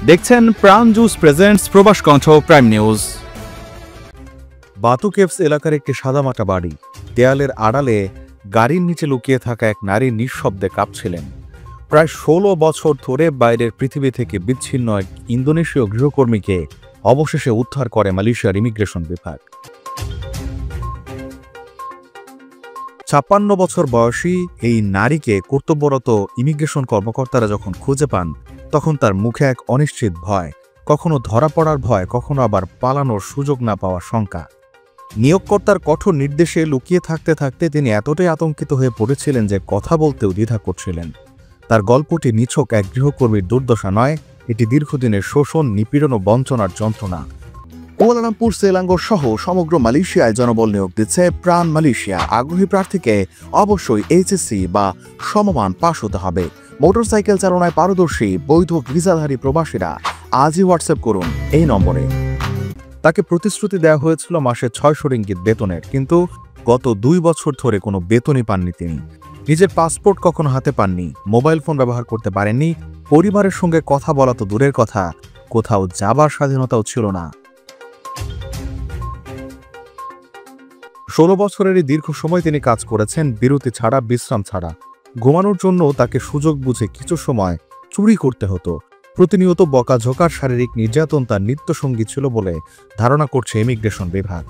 দেখছেন প্রাণ juice presents প্রবাস কণ্ঠ প্রাইম নিউজ। বাতু কেভস এলাকার একটি সাদামাটা বাড়ি, দেয়ালের আড়ালে গাড়ির নিচে লুকিয়ে থাকা এক নারী নিঃশব্দে কাঁপছিলেন। প্রায় ১৬ বছর ধরে বাইরের পৃথিবী থেকে বিচ্ছিন্ন এক ইন্দোনেশীয় গৃহকর্মীকে অবশেষে উদ্ধার করে মালয়েশিয়ার ইমিগ্রেশন বিভাগ। ৫৬ বছর বয়সী এই নারীকে কর্তব্যরত ইমিগ্রেশন কর্মকর্তারা যখন খুঁজে পান, তখন তার মুখে এক অনিশ্চিত ভয়, কখনো ধরা পড়ার ভয়, কখনো আবার পালানোর সুযোগ না পাওয়ার শঙ্কা। নিয়োগকর্তার কঠোর নির্দেশে লুকিয়ে থাকতে থাকতে তিনি এতটাই আতঙ্কিত হয়ে পড়েছিলেন যে কথা বলতেও দ্বিধা করছিলেন। তার গল্পটি নিছক এক গৃহকর্মীর দুর্দশা নয়, এটি দীর্ঘদিনের শোষণ, নিপীড়ন ও বঞ্চনার যন্ত্রণা। কুয়ালালামপুর, সেলাঙ্গোর সহ সমগ্র মালয়েশিয়ায় জনবল নিয়োগ দিচ্ছে প্রাণ মালয়েশিয়া। আগ্রহী প্রার্থীকে অবশ্যই এইচএসসি বা সমমান পাশ হতে হবে। মোটরসাইকেল চালনায় পারদর্শী বৈধ ভিসাধারী প্রবাসীরা আজই হোয়াটসঅ্যাপ করুন এই নম্বরে। তাকে প্রতিশ্রুতি দেওয়া হয়েছিল মাসে ৬০০ রিঙ্গিত বেতনের, কিন্তু গত ২ বছর ধরে কোনো বেতনই পাননি তিনি। নিজের পাসপোর্ট কখনো হাতে পাননি, মোবাইল ফোন ব্যবহার করতে পারেননি, পরিবারের সঙ্গে কথা বলা তো দূরের কথা, কোথাও যাবার স্বাধীনতাও ছিল না। ১৬ বছরেরই দীর্ঘ সময় তিনি কাজ করেছেন বিরতি ছাড়া, বিশ্রাম ছাড়া। ঘুমানোর জন্য তাকে সুযোগ বুঝে কিছু সময় চুরি করতে হতো। প্রতিনিয়ত বকাঝকার শারীরিক নির্যাতন তার নিত্যসঙ্গী ছিল বলে ধারণা করছে ইমিগ্রেশন বিভাগ।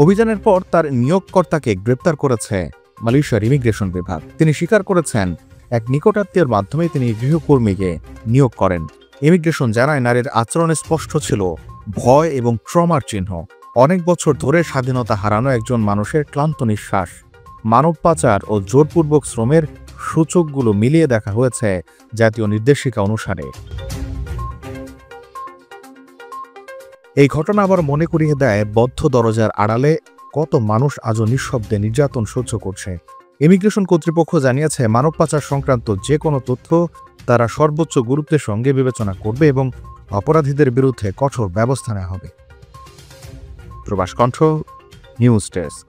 অভিযানের পর তার নিয়োগকর্তাকে গ্রেপ্তার করেছে মালয়েশিয়ার ইমিগ্রেশন বিভাগ। তিনি স্বীকার করেছেন এক নিকটাত্মীয়ের মাধ্যমে তিনি গৃহকর্মীকে নিয়োগ করেন। ইমিগ্রেশন জানায় নারীর আচরণে স্পষ্ট ছিল ভয় এবং ট্রমার চিহ্ন। অনেক বছর ধরে স্বাধীনতা হারানো একজন মানুষের ক্লান্ত নিঃশ্বাস, মানব পাচার ও জোরপূর্বক শ্রমের সূচকগুলো মিলিয়ে দেখা হয়েছে জাতীয় নির্দেশিকা অনুসারে। এই ঘটনা আবার মনে করিয়ে দেয় বদ্ধ দরজার আড়ালে কত মানুষ আজও নিঃশব্দে নির্যাতন সহ্য করছে। ইমিগ্রেশন কর্তৃপক্ষ জানিয়েছে মানব পাচার সংক্রান্ত যে কোনো তথ্য তারা সর্বোচ্চ গুরুত্বের সঙ্গে বিবেচনা করবে এবং অপরাধীদের বিরুদ্ধে কঠোর ব্যবস্থা নেওয়া হবে। প্রবাস কণ্ঠ নিউজ ডেস্ক।